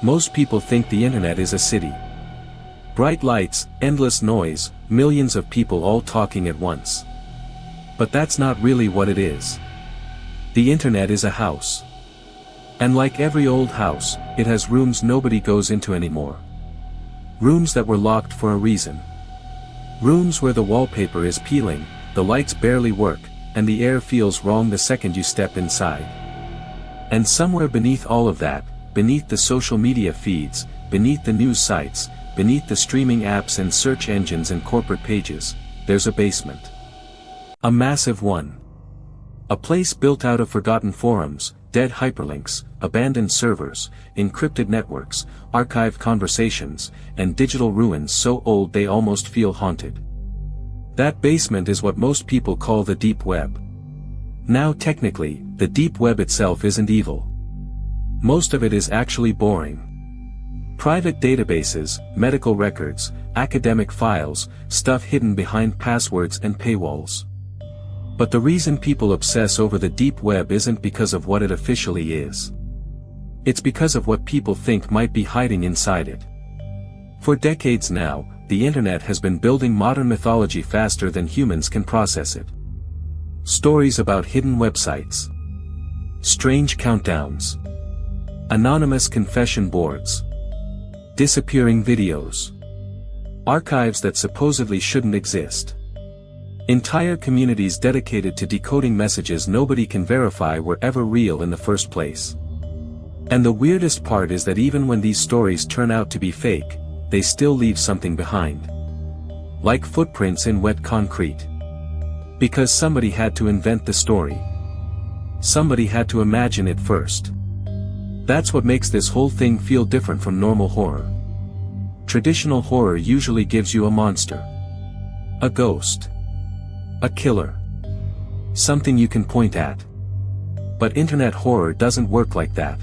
Most people think the internet is a city. Bright lights, endless noise, millions of people all talking at once. But that's not really what it is. The internet is a house. And like every old house, it has rooms nobody goes into anymore. Rooms that were locked for a reason. Rooms where the wallpaper is peeling, the lights barely work, and the air feels wrong the second you step inside. And somewhere beneath all of that, beneath the social media feeds, beneath the news sites, beneath the streaming apps and search engines and corporate pages, there's a basement. A massive one. A place built out of forgotten forums, dead hyperlinks, abandoned servers, encrypted networks, archived conversations, and digital ruins so old they almost feel haunted. That basement is what most people call the deep web. Now technically, the deep web itself isn't evil. Most of it is actually boring. Private databases, medical records, academic files, stuff hidden behind passwords and paywalls. But the reason people obsess over the deep web isn't because of what it officially is. It's because of what people think might be hiding inside it. For decades now, the internet has been building modern mythology faster than humans can process it. Stories about hidden websites. Strange countdowns. Anonymous confession boards. Disappearing videos. Archives that supposedly shouldn't exist. Entire communities dedicated to decoding messages nobody can verify were ever real in the first place. And the weirdest part is that even when these stories turn out to be fake, they still leave something behind. Like footprints in wet concrete. Because somebody had to invent the story. Somebody had to imagine it first. That's what makes this whole thing feel different from normal horror. Traditional horror usually gives you a monster. A ghost. A killer. Something you can point at. But internet horror doesn't work like that.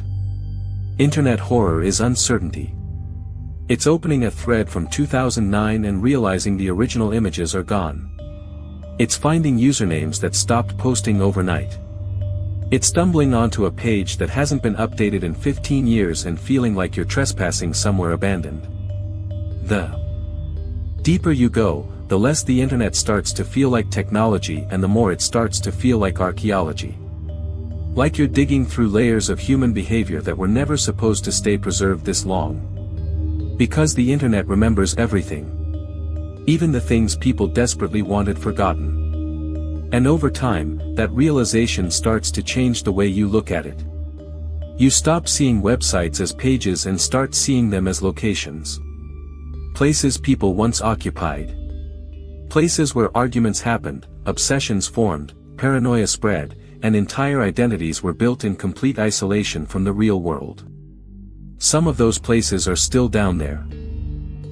Internet horror is uncertainty. It's opening a thread from 2009 and realizing the original images are gone. It's finding usernames that stopped posting overnight. It's stumbling onto a page that hasn't been updated in 15 years and feeling like you're trespassing somewhere abandoned. The deeper you go, the less the internet starts to feel like technology and the more it starts to feel like archaeology. Like you're digging through layers of human behavior that were never supposed to stay preserved this long. Because the internet remembers everything. Even the things people desperately wanted forgotten. And over time, that realization starts to change the way you look at it. You stop seeing websites as pages and start seeing them as locations. Places people once occupied. Places where arguments happened, obsessions formed, paranoia spread, and entire identities were built in complete isolation from the real world. Some of those places are still down there.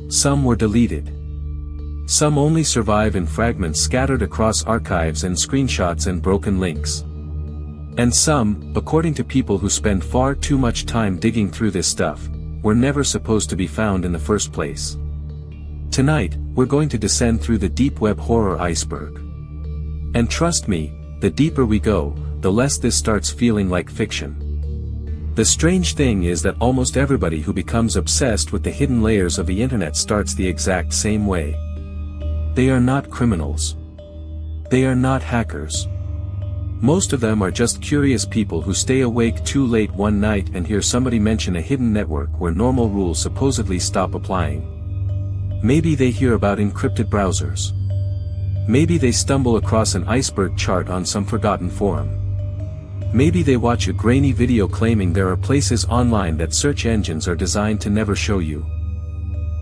Some were deleted. Some only survive in fragments scattered across archives and screenshots and broken links. And some, according to people who spend far too much time digging through this stuff, were never supposed to be found in the first place. Tonight, we're going to descend through the deep web horror iceberg. And trust me, the deeper we go, the less this starts feeling like fiction. The strange thing is that almost everybody who becomes obsessed with the hidden layers of the internet starts the exact same way. They are not criminals. They are not hackers. Most of them are just curious people who stay awake too late one night and hear somebody mention a hidden network where normal rules supposedly stop applying. Maybe they hear about encrypted browsers. Maybe they stumble across an iceberg chart on some forgotten forum. Maybe they watch a grainy video claiming there are places online that search engines are designed to never show you.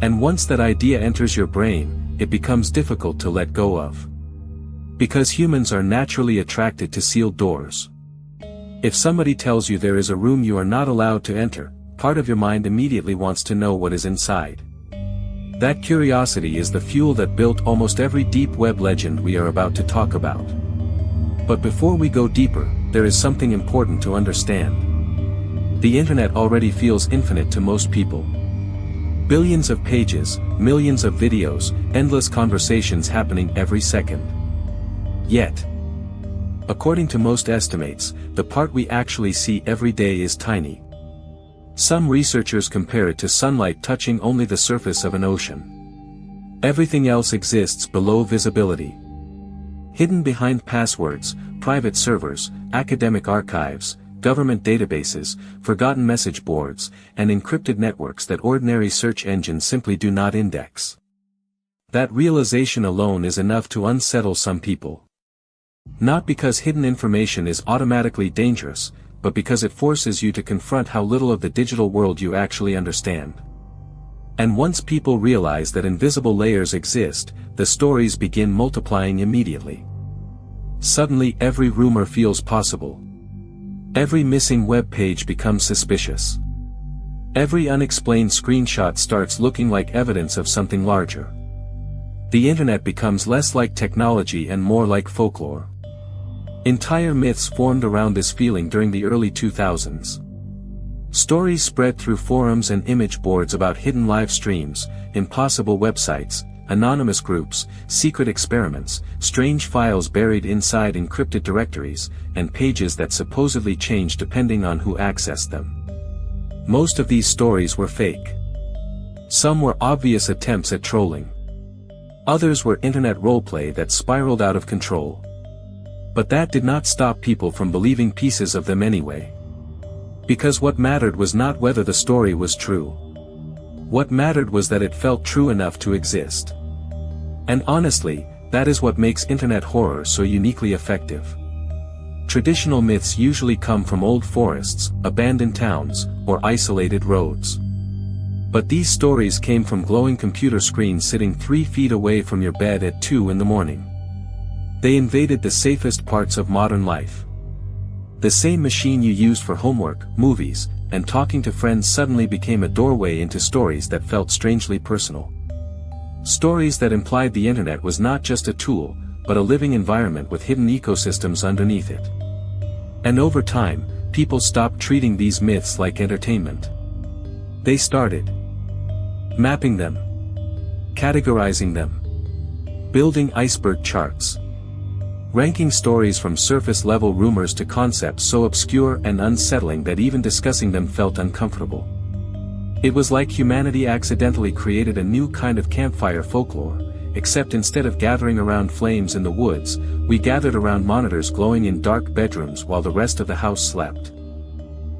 And once that idea enters your brain, it becomes difficult to let go of. Because humans are naturally attracted to sealed doors. If somebody tells you there is a room you are not allowed to enter, part of your mind immediately wants to know what is inside. That curiosity is the fuel that built almost every deep web legend we are about to talk about. But before we go deeper, there is something important to understand. The internet already feels infinite to most people. Billions of pages, millions of videos, endless conversations happening every second. Yet, according to most estimates, the part we actually see every day is tiny. Some researchers compare it to sunlight touching only the surface of an ocean. Everything else exists below visibility. Hidden behind passwords, private servers, academic archives, government databases, forgotten message boards, and encrypted networks that ordinary search engines simply do not index. That realization alone is enough to unsettle some people. Not because hidden information is automatically dangerous, but because it forces you to confront how little of the digital world you actually understand. And once people realize that invisible layers exist, the stories begin multiplying immediately. Suddenly every rumor feels possible. Every missing web page becomes suspicious. Every unexplained screenshot starts looking like evidence of something larger. The internet becomes less like technology and more like folklore. Entire myths formed around this feeling during the early 2000s. Stories spread through forums and image boards about hidden live streams, impossible websites, anonymous groups, secret experiments, strange files buried inside encrypted directories, and pages that supposedly change depending on who accessed them. Most of these stories were fake. Some were obvious attempts at trolling. Others were internet roleplay that spiraled out of control. But that did not stop people from believing pieces of them anyway. Because what mattered was not whether the story was true. What mattered was that it felt true enough to exist. And honestly, that is what makes internet horror so uniquely effective. Traditional myths usually come from old forests, abandoned towns, or isolated roads. But these stories came from glowing computer screens sitting 3 feet away from your bed at 2 in the morning. They invaded the safest parts of modern life. The same machine you used for homework, movies, and talking to friends suddenly became a doorway into stories that felt strangely personal. Stories that implied the internet was not just a tool, but a living environment with hidden ecosystems underneath it. And over time, people stopped treating these myths like entertainment. They started mapping them, categorizing them, building iceberg charts, ranking stories from surface-level rumors to concepts so obscure and unsettling that even discussing them felt uncomfortable. It was like humanity accidentally created a new kind of campfire folklore, except instead of gathering around flames in the woods, we gathered around monitors glowing in dark bedrooms while the rest of the house slept.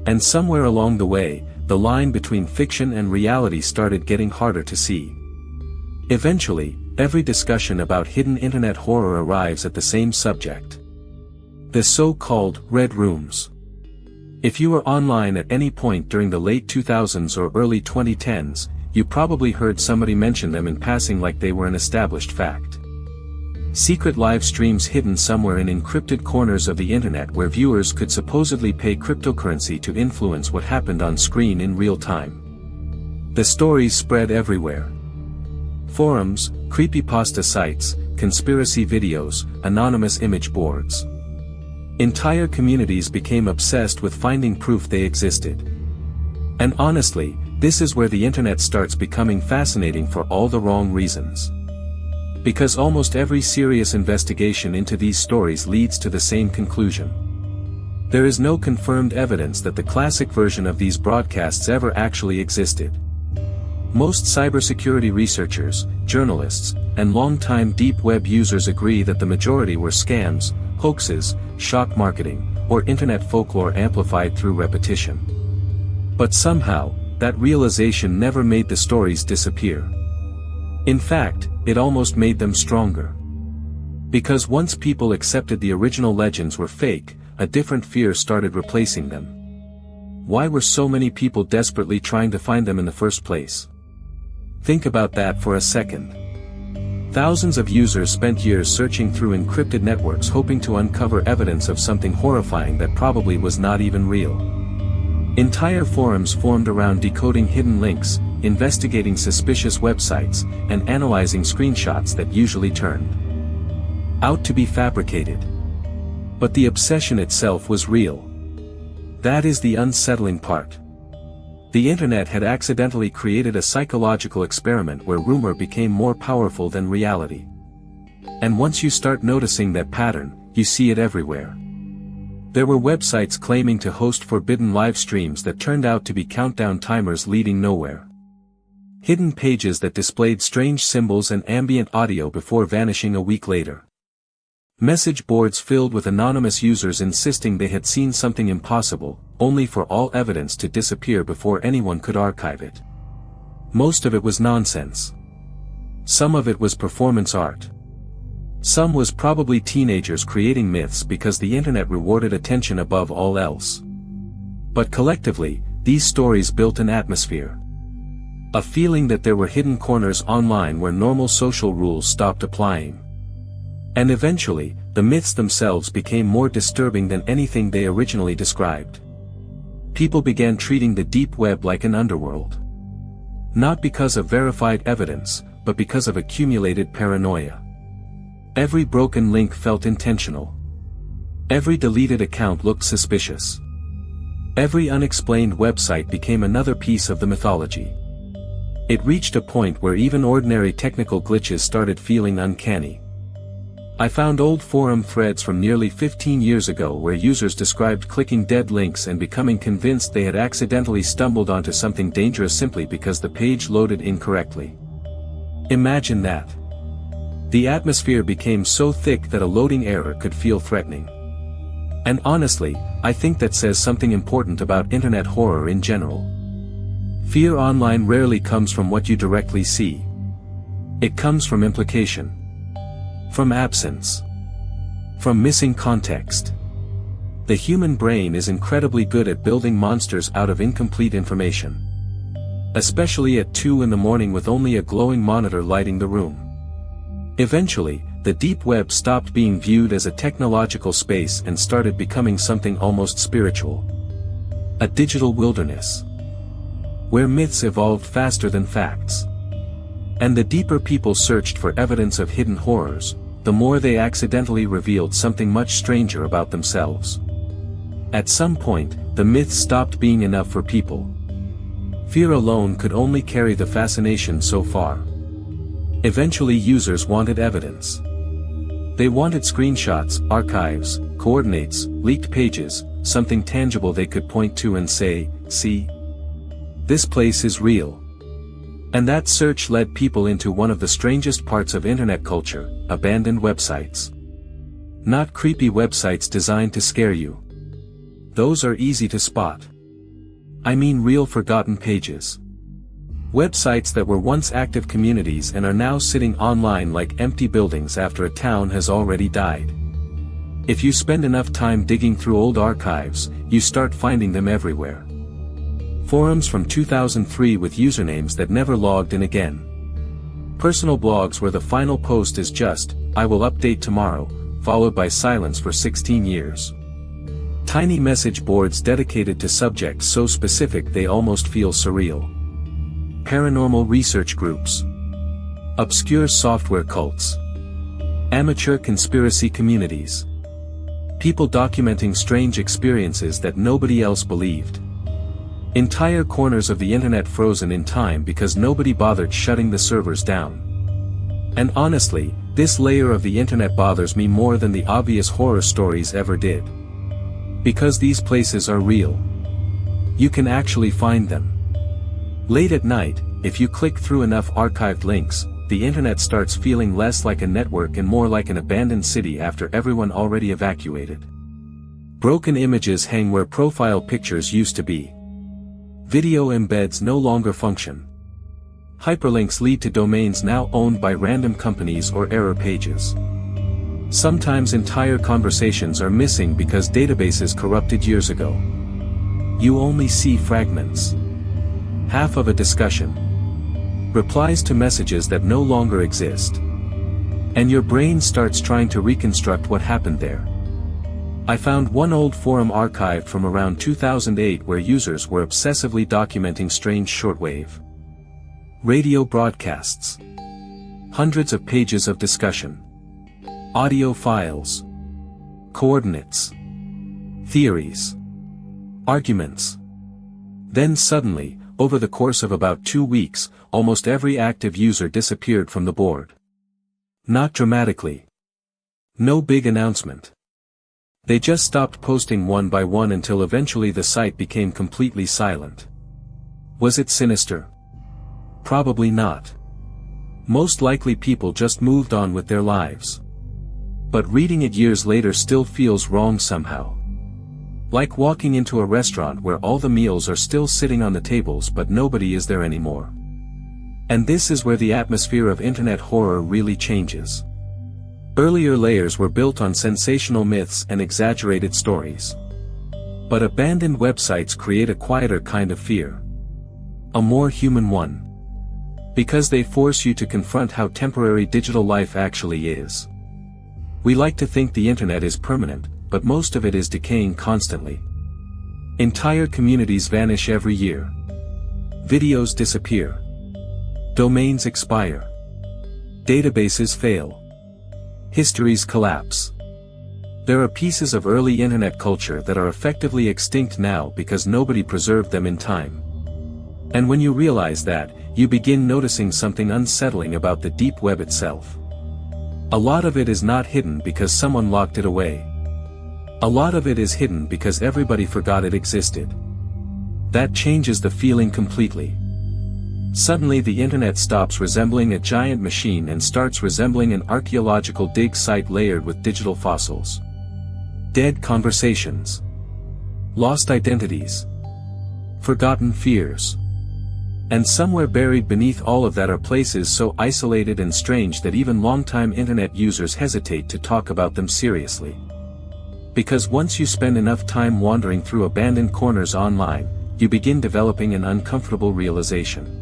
And somewhere along the way, the line between fiction and reality started getting harder to see. Eventually, every discussion about hidden internet horror arrives at the same subject. The so-called red rooms. If you were online at any point during the late 2000s or early 2010s, you probably heard somebody mention them in passing like they were an established fact. Secret live streams hidden somewhere in encrypted corners of the internet where viewers could supposedly pay cryptocurrency to influence what happened on screen in real time. The stories spread everywhere. Forums, creepypasta sites, conspiracy videos, anonymous image boards. Entire communities became obsessed with finding proof they existed. And honestly, this is where the internet starts becoming fascinating for all the wrong reasons. Because almost every serious investigation into these stories leads to the same conclusion. There is no confirmed evidence that the classic version of these broadcasts ever actually existed. Most cybersecurity researchers, journalists, and long-time deep web users agree that the majority were scams, hoaxes, shock marketing, or internet folklore amplified through repetition. But somehow, that realization never made the stories disappear. In fact, it almost made them stronger. Because once people accepted the original legends were fake, a different fear started replacing them. Why were so many people desperately trying to find them in the first place? Think about that for a second. Thousands of users spent years searching through encrypted networks hoping to uncover evidence of something horrifying that probably was not even real. Entire forums formed around decoding hidden links, investigating suspicious websites, and analyzing screenshots that usually turned out to be fabricated. But the obsession itself was real. That is the unsettling part. The internet had accidentally created a psychological experiment where rumor became more powerful than reality. And once you start noticing that pattern, you see it everywhere. There were websites claiming to host forbidden live streams that turned out to be countdown timers leading nowhere. Hidden pages that displayed strange symbols and ambient audio before vanishing a week later. Message boards filled with anonymous users insisting they had seen something impossible, only for all evidence to disappear before anyone could archive it. Most of it was nonsense. Some of it was performance art. Some was probably teenagers creating myths because the internet rewarded attention above all else. But collectively, these stories built an atmosphere. A feeling that there were hidden corners online where normal social rules stopped applying. And eventually, the myths themselves became more disturbing than anything they originally described. People began treating the deep web like an underworld. Not because of verified evidence, but because of accumulated paranoia. Every broken link felt intentional. Every deleted account looked suspicious. Every unexplained website became another piece of the mythology. It reached a point where even ordinary technical glitches started feeling uncanny. I found old forum threads from nearly 15 years ago where users described clicking dead links and becoming convinced they had accidentally stumbled onto something dangerous simply because the page loaded incorrectly. Imagine that. The atmosphere became so thick that a loading error could feel threatening. And honestly, I think that says something important about internet horror in general. Fear online rarely comes from what you directly see. It comes from implication. From absence. From missing context. The human brain is incredibly good at building monsters out of incomplete information. Especially at 2 in the morning with only a glowing monitor lighting the room. Eventually, the deep web stopped being viewed as a technological space and started becoming something almost spiritual. A digital wilderness. Where myths evolved faster than facts. And the deeper people searched for evidence of hidden horrors, the more they accidentally revealed something much stranger about themselves. At some point, the myths stopped being enough for people. Fear alone could only carry the fascination so far. Eventually users wanted evidence. They wanted screenshots, archives, coordinates, leaked pages, something tangible they could point to and say, "See? This place is real." And that search led people into one of the strangest parts of internet culture, abandoned websites. Not creepy websites designed to scare you. Those are easy to spot. I mean real forgotten pages. Websites that were once active communities and are now sitting online like empty buildings after a town has already died. If you spend enough time digging through old archives, you start finding them everywhere. Forums from 2003 with usernames that never logged in again. Personal blogs where the final post is just, "I will update tomorrow," followed by silence for 16 years. Tiny message boards dedicated to subjects so specific they almost feel surreal. Paranormal research groups. Obscure software cults. Amateur conspiracy communities. People documenting strange experiences that nobody else believed. Entire corners of the internet frozen in time because nobody bothered shutting the servers down. And honestly, this layer of the internet bothers me more than the obvious horror stories ever did. Because these places are real. You can actually find them. Late at night, if you click through enough archived links, the internet starts feeling less like a network and more like an abandoned city after everyone already evacuated. Broken images hang where profile pictures used to be. Video embeds no longer function. Hyperlinks lead to domains now owned by random companies or error pages. Sometimes entire conversations are missing because databases corrupted years ago. You only see fragments. Half of a discussion. Replies to messages that no longer exist. And your brain starts trying to reconstruct what happened there. I found one old forum archived from around 2008 where users were obsessively documenting strange shortwave radio broadcasts. Hundreds of pages of discussion. Audio files. Coordinates. Theories. Arguments. Then suddenly, over the course of about 2 weeks, almost every active user disappeared from the board. Not dramatically. No big announcement. They just stopped posting one by one until eventually the site became completely silent. Was it sinister? Probably not. Most likely people just moved on with their lives. But reading it years later still feels wrong somehow. Like walking into a restaurant where all the meals are still sitting on the tables but nobody is there anymore. And this is where the atmosphere of internet horror really changes. Earlier layers were built on sensational myths and exaggerated stories. But abandoned websites create a quieter kind of fear. A more human one. Because they force you to confront how temporary digital life actually is. We like to think the internet is permanent, but most of it is decaying constantly. Entire communities vanish every year. Videos disappear. Domains expire. Databases fail. Histories collapse. There are pieces of early internet culture that are effectively extinct now because nobody preserved them in time. And when you realize that, you begin noticing something unsettling about the deep web itself. A lot of it is not hidden because someone locked it away. A lot of it is hidden because everybody forgot it existed. That changes the feeling completely. Suddenly the internet stops resembling a giant machine and starts resembling an archaeological dig site layered with digital fossils. Dead conversations. Lost identities. Forgotten fears. And somewhere buried beneath all of that are places so isolated and strange that even longtime internet users hesitate to talk about them seriously. Because once you spend enough time wandering through abandoned corners online, you begin developing an uncomfortable realization.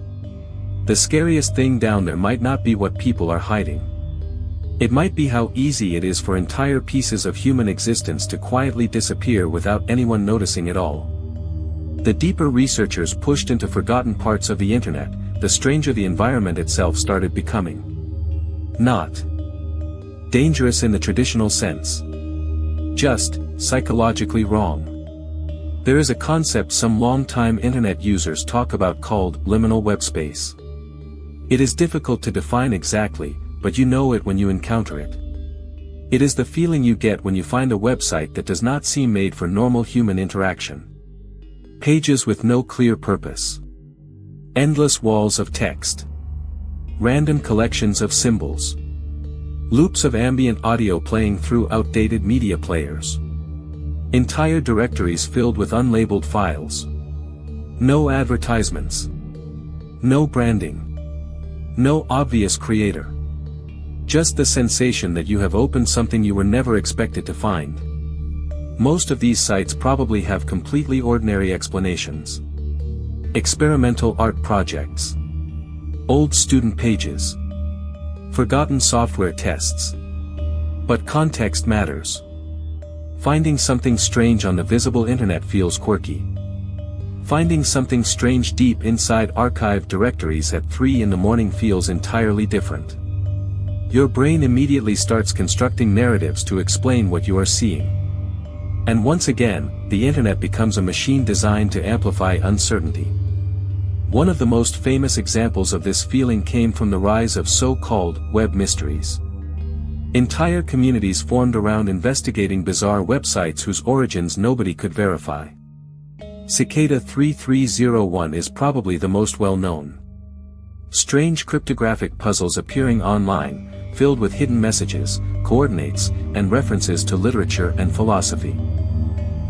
The scariest thing down there might not be what people are hiding. It might be how easy it is for entire pieces of human existence to quietly disappear without anyone noticing at all. The deeper researchers pushed into forgotten parts of the internet, the stranger the environment itself started becoming. Not dangerous in the traditional sense. Just psychologically wrong. There is a concept some long-time internet users talk about called liminal web space. It is difficult to define exactly, but you know it when you encounter it. It is the feeling you get when you find a website that does not seem made for normal human interaction. Pages with no clear purpose. Endless walls of text. Random collections of symbols. Loops of ambient audio playing through outdated media players. Entire directories filled with unlabeled files. No advertisements. No branding. No obvious creator. Just the sensation that you have opened something you were never expected to find. Most of these sites probably have completely ordinary explanations. Experimental art projects. Old student pages. Forgotten software tests. But context matters. Finding something strange on the visible internet feels quirky. Finding something strange deep inside archived directories at 3 in the morning feels entirely different. Your brain immediately starts constructing narratives to explain what you are seeing. And once again, the internet becomes a machine designed to amplify uncertainty. One of the most famous examples of this feeling came from the rise of so-called web mysteries. Entire communities formed around investigating bizarre websites whose origins nobody could verify. Cicada 3301 is probably the most well-known. Strange cryptographic puzzles appearing online, filled with hidden messages, coordinates, and references to literature and philosophy.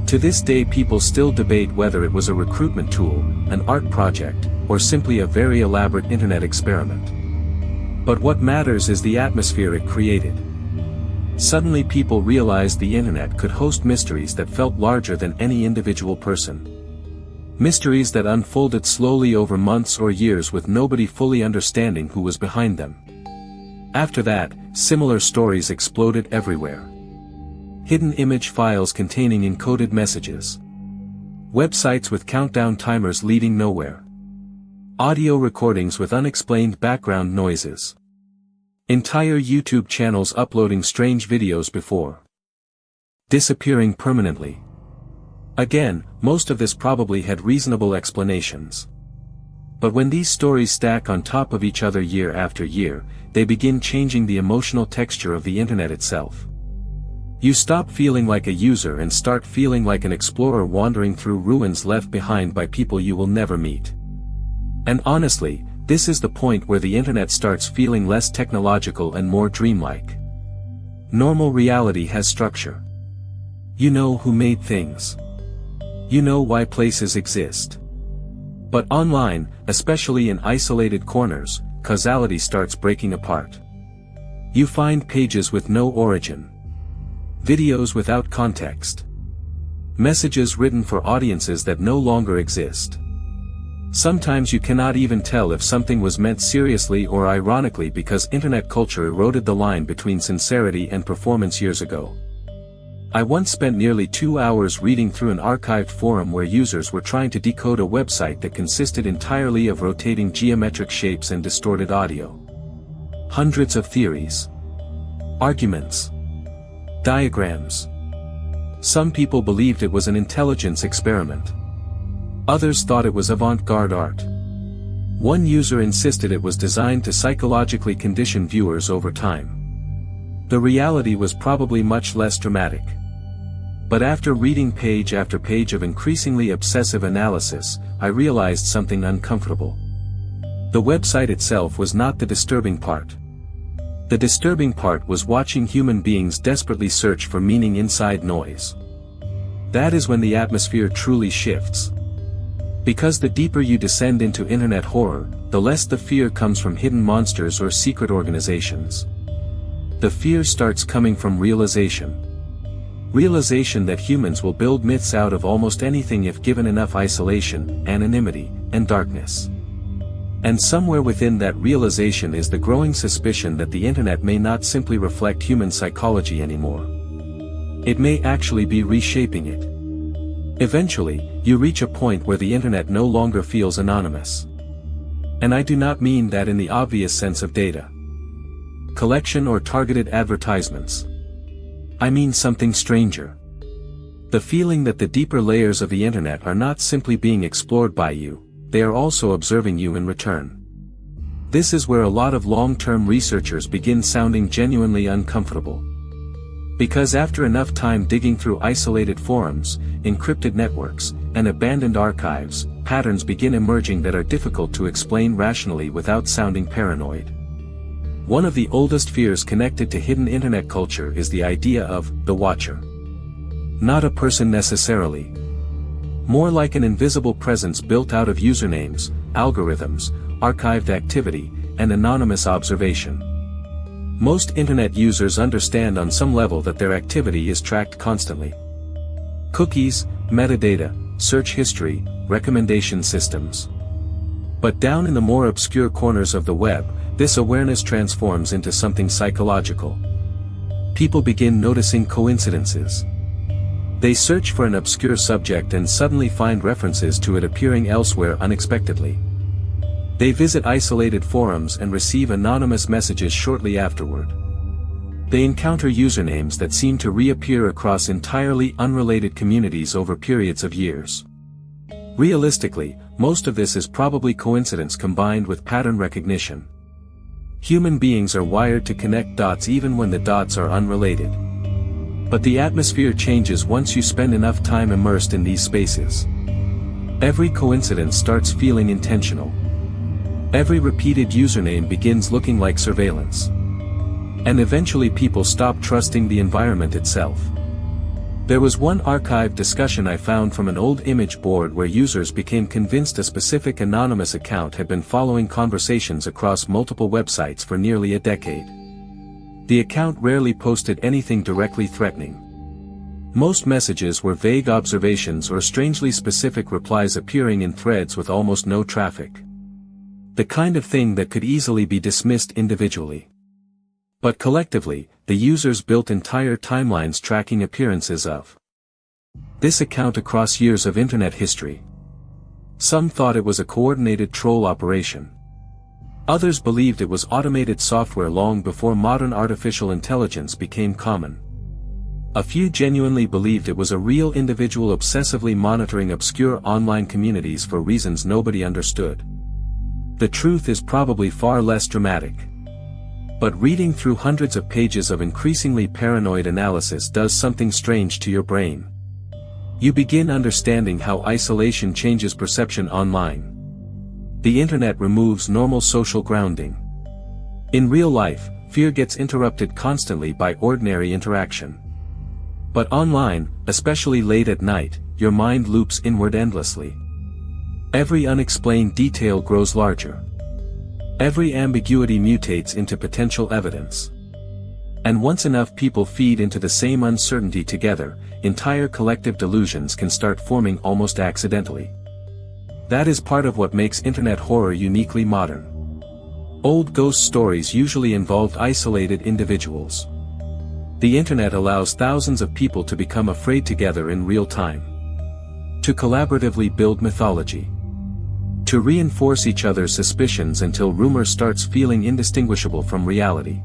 To this day people still debate whether it was a recruitment tool, an art project, or simply a very elaborate internet experiment. But what matters is the atmosphere it created. Suddenly people realized the internet could host mysteries that felt larger than any individual person. Mysteries that unfolded slowly over months or years with nobody fully understanding who was behind them. After that, similar stories exploded everywhere. Hidden image files containing encoded messages. Websites with countdown timers leading nowhere. Audio recordings with unexplained background noises. Entire YouTube channels uploading strange videos before disappearing permanently. Again, most of this probably had reasonable explanations. But when these stories stack on top of each other year after year, they begin changing the emotional texture of the internet itself. You stop feeling like a user and start feeling like an explorer wandering through ruins left behind by people you will never meet. And honestly, this is the point where the internet starts feeling less technological and more dreamlike. Normal reality has structure. You know who made things. You know why places exist. But online, especially in isolated corners, causality starts breaking apart. You find pages with no origin. Videos without context. Messages written for audiences that no longer exist. Sometimes you cannot even tell if something was meant seriously or ironically because internet culture eroded the line between sincerity and performance years ago. I once spent nearly 2 hours reading through an archived forum where users were trying to decode a website that consisted entirely of rotating geometric shapes and distorted audio. Hundreds of theories. Arguments. Diagrams. Some people believed it was an intelligence experiment. Others thought it was avant-garde art. One user insisted it was designed to psychologically condition viewers over time. The reality was probably much less dramatic. But after reading page after page of increasingly obsessive analysis, I realized something uncomfortable. The website itself was not the disturbing part. The disturbing part was watching human beings desperately search for meaning inside noise. That is when the atmosphere truly shifts. Because the deeper you descend into internet horror, the less the fear comes from hidden monsters or secret organizations. The fear starts coming from realization. Realization that humans will build myths out of almost anything if given enough isolation, anonymity, and darkness. And somewhere within that realization is the growing suspicion that the internet may not simply reflect human psychology anymore. It may actually be reshaping it. Eventually, you reach a point where the internet no longer feels anonymous. And I do not mean that in the obvious sense of data collection or targeted advertisements. I mean something stranger. The feeling that the deeper layers of the internet are not simply being explored by you, they are also observing you in return. This is where a lot of long-term researchers begin sounding genuinely uncomfortable. Because after enough time digging through isolated forums, encrypted networks, and abandoned archives, patterns begin emerging that are difficult to explain rationally without sounding paranoid. One of the oldest fears connected to hidden internet culture is the idea of the watcher. Not a person necessarily. More like an invisible presence built out of usernames, algorithms, archived activity, and anonymous observation. Most internet users understand on some level that their activity is tracked constantly. Cookies, metadata, search history, recommendation systems. But down in the more obscure corners of the web, this awareness transforms into something psychological. People begin noticing coincidences. They search for an obscure subject and suddenly find references to it appearing elsewhere unexpectedly. They visit isolated forums and receive anonymous messages shortly afterward. They encounter usernames that seem to reappear across entirely unrelated communities over periods of years. Realistically, most of this is probably coincidence combined with pattern recognition. Human beings are wired to connect dots even when the dots are unrelated. But the atmosphere changes once you spend enough time immersed in these spaces. Every coincidence starts feeling intentional. Every repeated username begins looking like surveillance. And eventually people stop trusting the environment itself. There was one archived discussion I found from an old image board where users became convinced a specific anonymous account had been following conversations across multiple websites for nearly a decade. The account rarely posted anything directly threatening. Most messages were vague observations or strangely specific replies appearing in threads with almost no traffic. The kind of thing that could easily be dismissed individually. But collectively, the users built entire timelines tracking appearances of this account across years of internet history. Some thought it was a coordinated troll operation. Others believed it was automated software long before modern artificial intelligence became common. A few genuinely believed it was a real individual obsessively monitoring obscure online communities for reasons nobody understood. The truth is probably far less dramatic. But reading through hundreds of pages of increasingly paranoid analysis does something strange to your brain. You begin understanding how isolation changes perception online. The internet removes normal social grounding. In real life, fear gets interrupted constantly by ordinary interaction. But online, especially late at night, your mind loops inward endlessly. Every unexplained detail grows larger. Every ambiguity mutates into potential evidence. And once enough people feed into the same uncertainty together, entire collective delusions can start forming almost accidentally. That is part of what makes internet horror uniquely modern. Old ghost stories usually involved isolated individuals. The internet allows thousands of people to become afraid together in real time. To collaboratively build mythology. To reinforce each other's suspicions until rumor starts feeling indistinguishable from reality.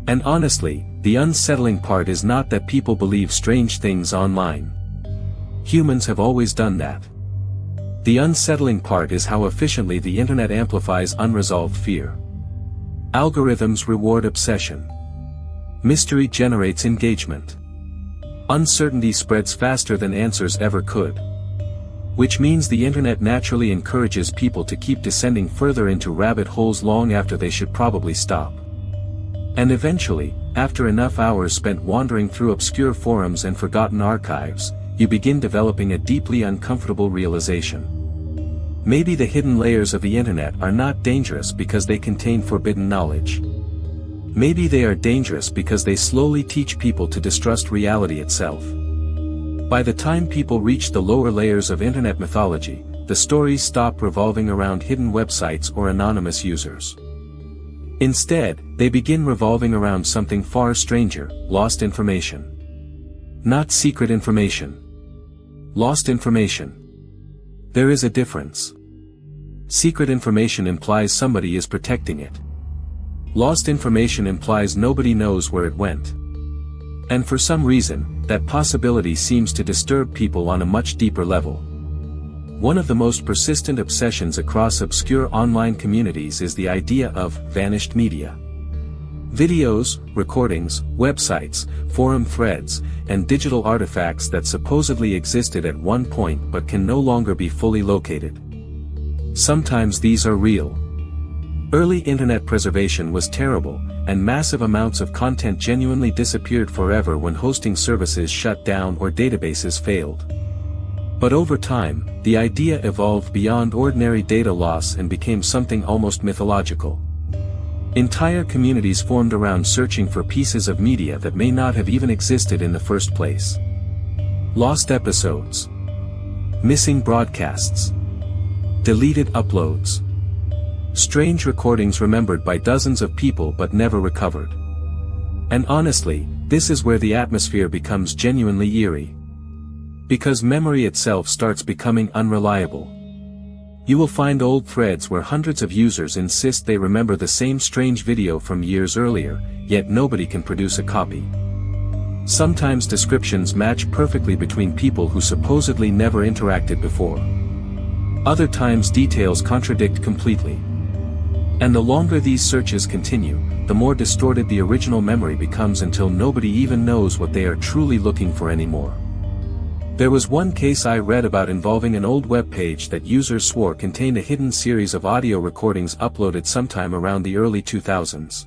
And honestly, the unsettling part is not that people believe strange things online. Humans have always done that. The unsettling part is how efficiently the internet amplifies unresolved fear. Algorithms reward obsession. Mystery generates engagement. Uncertainty spreads faster than answers ever could. Which means the internet naturally encourages people to keep descending further into rabbit holes long after they should probably stop. And eventually, after enough hours spent wandering through obscure forums and forgotten archives, you begin developing a deeply uncomfortable realization. Maybe the hidden layers of the internet are not dangerous because they contain forbidden knowledge. Maybe they are dangerous because they slowly teach people to distrust reality itself. By the time people reach the lower layers of internet mythology, the stories stop revolving around hidden websites or anonymous users. Instead, they begin revolving around something far stranger: lost information. Not secret information. Lost information. There is a difference. Secret information implies somebody is protecting it. Lost information implies nobody knows where it went. And for some reason, that possibility seems to disturb people on a much deeper level. One of the most persistent obsessions across obscure online communities is the idea of vanished media. Videos, recordings, websites, forum threads, and digital artifacts that supposedly existed at one point but can no longer be fully located. Sometimes these are real. Early internet preservation was terrible, and massive amounts of content genuinely disappeared forever when hosting services shut down or databases failed. But over time, the idea evolved beyond ordinary data loss and became something almost mythological. Entire communities formed around searching for pieces of media that may not have even existed in the first place. Lost episodes. Missing broadcasts. Deleted uploads. Strange recordings remembered by dozens of people but never recovered. And honestly, this is where the atmosphere becomes genuinely eerie. Because memory itself starts becoming unreliable. You will find old threads where hundreds of users insist they remember the same strange video from years earlier, yet nobody can produce a copy. Sometimes descriptions match perfectly between people who supposedly never interacted before. Other times details contradict completely. And the longer these searches continue, the more distorted the original memory becomes until nobody even knows what they are truly looking for anymore. There was one case I read about involving an old web page that users swore contained a hidden series of audio recordings uploaded sometime around the early 2000s.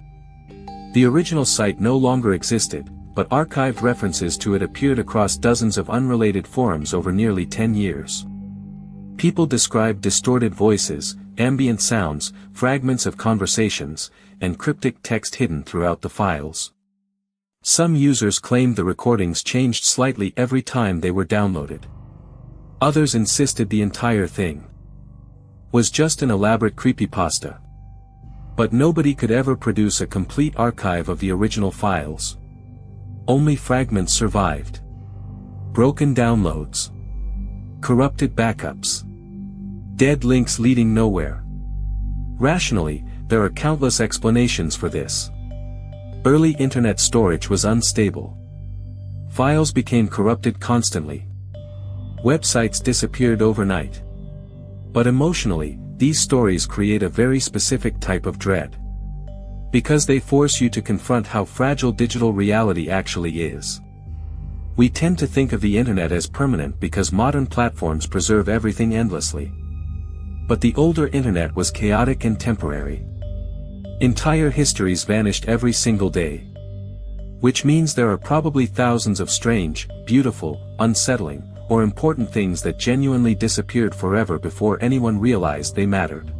The original site no longer existed, but archived references to it appeared across dozens of unrelated forums over nearly 10 years. People described distorted voices, ambient sounds, fragments of conversations, and cryptic text hidden throughout the files. Some users claimed the recordings changed slightly every time they were downloaded. Others insisted the entire thing was just an elaborate creepypasta. But nobody could ever produce a complete archive of the original files. Only fragments survived. Broken downloads. Corrupted backups. Dead links leading nowhere. Rationally, there are countless explanations for this. Early internet storage was unstable. Files became corrupted constantly. Websites disappeared overnight. But emotionally, these stories create a very specific type of dread. Because they force you to confront how fragile digital reality actually is. We tend to think of the internet as permanent because modern platforms preserve everything endlessly. But the older internet was chaotic and temporary. Entire histories vanished every single day. Which means there are probably thousands of strange, beautiful, unsettling, or important things that genuinely disappeared forever before anyone realized they mattered.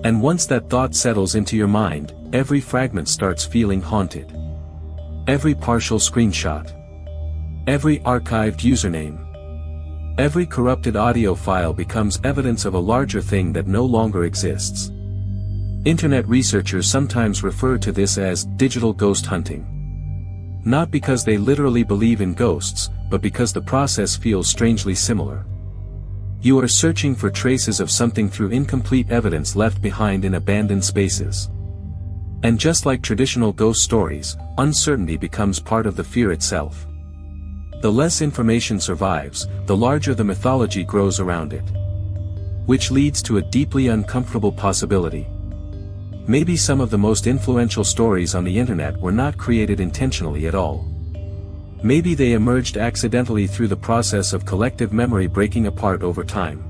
And once that thought settles into your mind, every fragment starts feeling haunted. Every partial screenshot. Every archived username. Every corrupted audio file becomes evidence of a larger thing that no longer exists. Internet researchers sometimes refer to this as digital ghost hunting. Not because they literally believe in ghosts, but because the process feels strangely similar. You are searching for traces of something through incomplete evidence left behind in abandoned spaces. And just like traditional ghost stories, uncertainty becomes part of the fear itself. The less information survives, the larger the mythology grows around it. Which leads to a deeply uncomfortable possibility. Maybe some of the most influential stories on the internet were not created intentionally at all. Maybe they emerged accidentally through the process of collective memory breaking apart over time.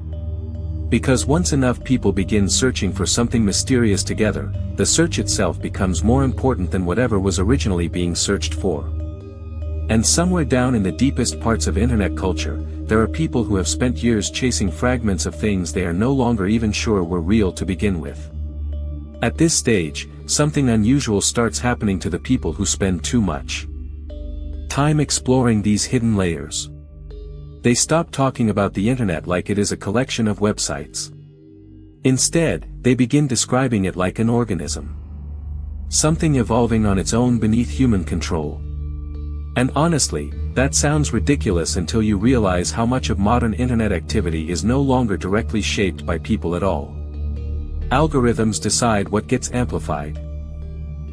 Because once enough people begin searching for something mysterious together, the search itself becomes more important than whatever was originally being searched for. And somewhere down in the deepest parts of internet culture, there are people who have spent years chasing fragments of things they are no longer even sure were real to begin with. At this stage, something unusual starts happening to the people who spend too much time exploring these hidden layers. They stop talking about the internet like it is a collection of websites. Instead, they begin describing it like an organism. Something evolving on its own beneath human control. And honestly, that sounds ridiculous until you realize how much of modern internet activity is no longer directly shaped by people at all. Algorithms decide what gets amplified.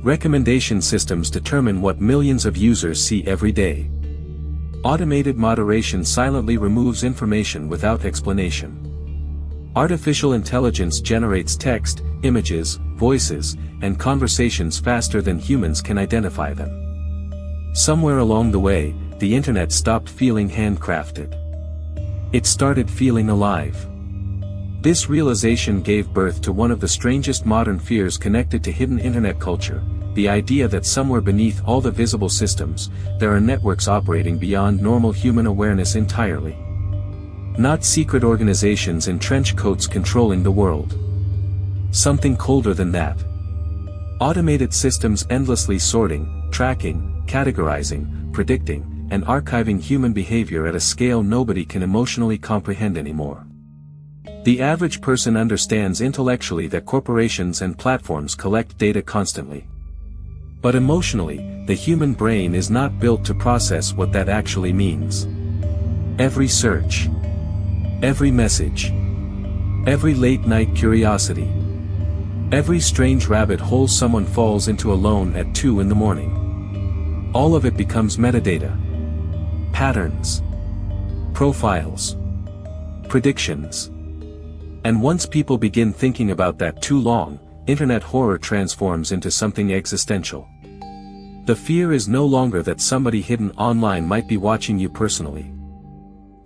Recommendation systems determine what millions of users see every day. Automated moderation silently removes information without explanation. Artificial intelligence generates text, images, voices, and conversations faster than humans can identify them. Somewhere along the way, the internet stopped feeling handcrafted. It started feeling alive. This realization gave birth to one of the strangest modern fears connected to hidden internet culture, the idea that somewhere beneath all the visible systems, there are networks operating beyond normal human awareness entirely. Not secret organizations in trench coats controlling the world. Something colder than that. Automated systems endlessly sorting, tracking, categorizing, predicting, and archiving human behavior at a scale nobody can emotionally comprehend anymore. The average person understands intellectually that corporations and platforms collect data constantly. But emotionally, the human brain is not built to process what that actually means. Every search. Every message. Every late-night curiosity. Every strange rabbit hole someone falls into alone at 2 a.m. All of it becomes metadata. Patterns. Profiles. Predictions. And once people begin thinking about that too long, internet horror transforms into something existential. The fear is no longer that somebody hidden online might be watching you personally.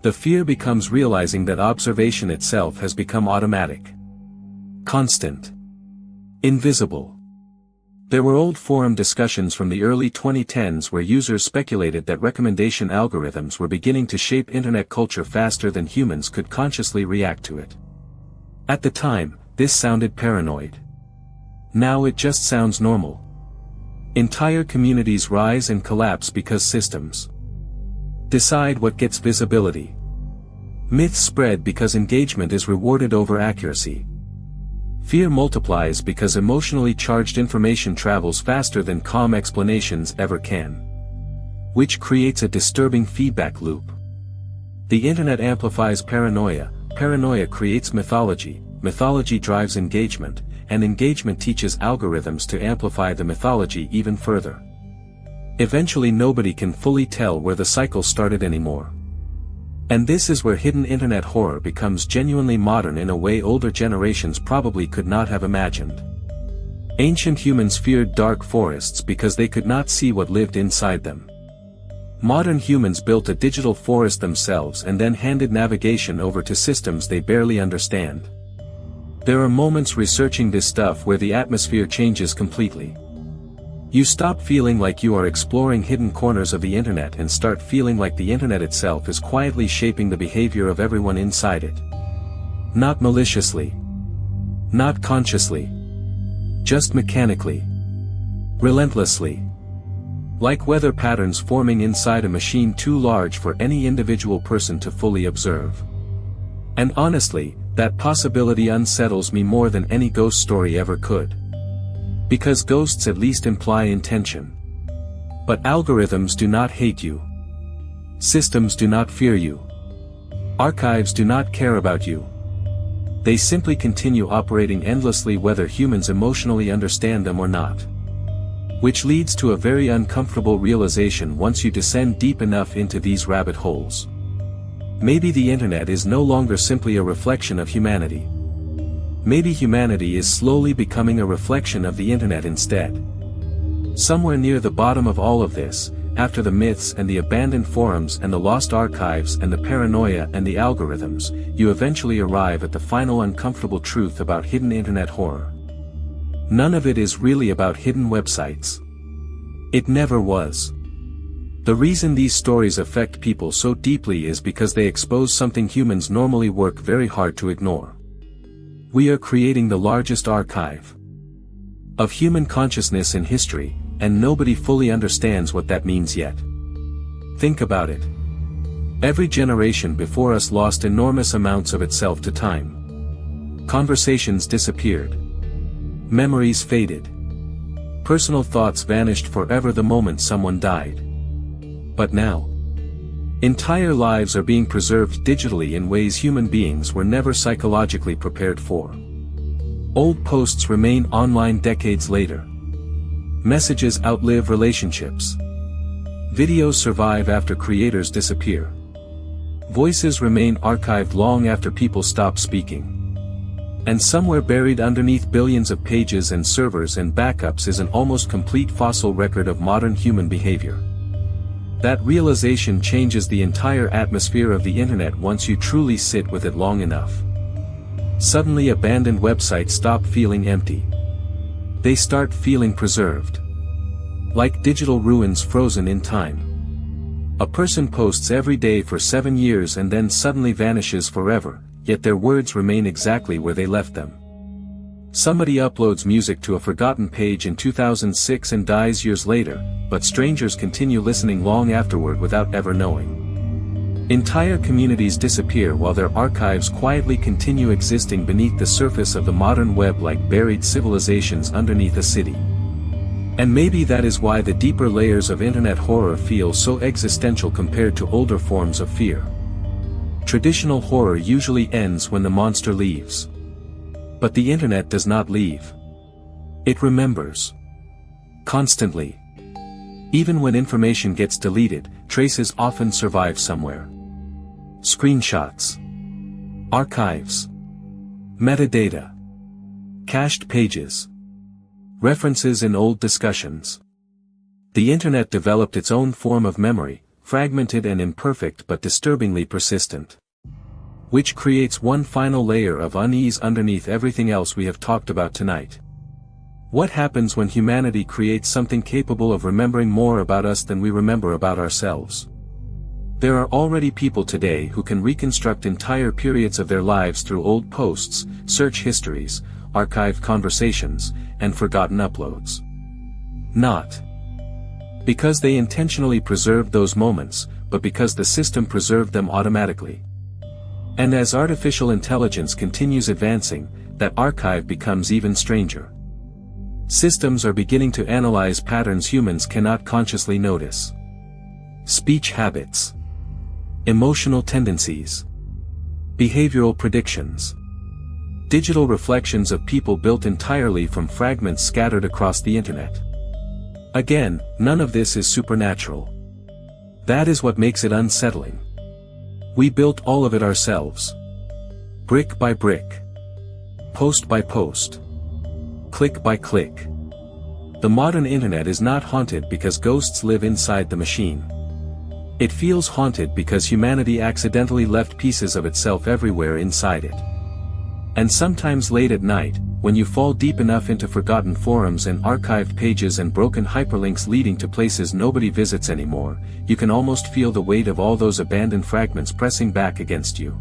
The fear becomes realizing that observation itself has become automatic. Constant. Invisible. There were old forum discussions from the early 2010s where users speculated that recommendation algorithms were beginning to shape internet culture faster than humans could consciously react to it. At the time, this sounded paranoid. Now it just sounds normal. Entire communities rise and collapse because systems decide what gets visibility. Myths spread because engagement is rewarded over accuracy. Fear multiplies because emotionally charged information travels faster than calm explanations ever can. Which creates a disturbing feedback loop. The internet amplifies paranoia, paranoia creates mythology, mythology drives engagement, and engagement teaches algorithms to amplify the mythology even further. Eventually nobody can fully tell where the cycle started anymore. And this is where hidden internet horror becomes genuinely modern in a way older generations probably could not have imagined. Ancient humans feared dark forests because they could not see what lived inside them. Modern humans built a digital forest themselves and then handed navigation over to systems they barely understand. There are moments researching this stuff where the atmosphere changes completely. You stop feeling like you are exploring hidden corners of the internet and start feeling like the internet itself is quietly shaping the behavior of everyone inside it. Not maliciously. Not consciously. Just mechanically. Relentlessly. Like weather patterns forming inside a machine too large for any individual person to fully observe. And honestly, that possibility unsettles me more than any ghost story ever could. Because ghosts at least imply intention. But algorithms do not hate you. Systems do not fear you. Archives do not care about you. They simply continue operating endlessly whether humans emotionally understand them or not. Which leads to a very uncomfortable realization once you descend deep enough into these rabbit holes. Maybe the internet is no longer simply a reflection of humanity. Maybe humanity is slowly becoming a reflection of the internet instead. Somewhere near the bottom of all of this, after the myths and the abandoned forums and the lost archives and the paranoia and the algorithms, you eventually arrive at the final uncomfortable truth about hidden internet horror. None of it is really about hidden websites. It never was. The reason these stories affect people so deeply is because they expose something humans normally work very hard to ignore. We are creating the largest archive of human consciousness in history, and nobody fully understands what that means yet. Think about it. Every generation before us lost enormous amounts of itself to time. Conversations disappeared. Memories faded. Personal thoughts vanished forever the moment someone died. But now, entire lives are being preserved digitally in ways human beings were never psychologically prepared for. Old posts remain online decades later. Messages outlive relationships. Videos survive after creators disappear. Voices remain archived long after people stop speaking. And somewhere buried underneath billions of pages and servers and backups is an almost complete fossil record of modern human behavior. That realization changes the entire atmosphere of the internet once you truly sit with it long enough. Suddenly abandoned websites stop feeling empty. They start feeling preserved. Like digital ruins frozen in time. A person posts every day for 7 years and then suddenly vanishes forever, yet their words remain exactly where they left them. Somebody uploads music to a forgotten page in 2006 and dies years later, but strangers continue listening long afterward without ever knowing. Entire communities disappear while their archives quietly continue existing beneath the surface of the modern web like buried civilizations underneath a city. And maybe that is why the deeper layers of internet horror feel so existential compared to older forms of fear. Traditional horror usually ends when the monster leaves. But the internet does not leave. It remembers. Constantly. Even when information gets deleted, traces often survive somewhere. Screenshots. Archives. Metadata. Cached pages. References in old discussions. The internet developed its own form of memory, fragmented and imperfect but disturbingly persistent. Which creates one final layer of unease underneath everything else we have talked about tonight. What happens when humanity creates something capable of remembering more about us than we remember about ourselves? There are already people today who can reconstruct entire periods of their lives through old posts, search histories, archived conversations, and forgotten uploads. Not because they intentionally preserved those moments, but because the system preserved them automatically. And as artificial intelligence continues advancing, that archive becomes even stranger. Systems are beginning to analyze patterns humans cannot consciously notice. Speech habits. Emotional tendencies. Behavioral predictions. Digital reflections of people built entirely from fragments scattered across the internet. Again, none of this is supernatural. That is what makes it unsettling. We built all of it ourselves. Brick by brick. Post by post. click by click. The modern internet is not haunted because ghosts live inside the machine. It feels haunted because humanity accidentally left pieces of itself everywhere inside it. And sometimes late at night, when you fall deep enough into forgotten forums and archived pages and broken hyperlinks leading to places nobody visits anymore, you can almost feel the weight of all those abandoned fragments pressing back against you.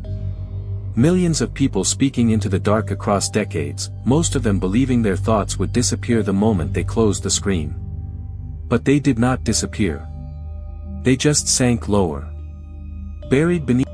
Millions of people speaking into the dark across decades, most of them believing their thoughts would disappear the moment they closed the screen. But they did not disappear. They just sank lower. Buried beneath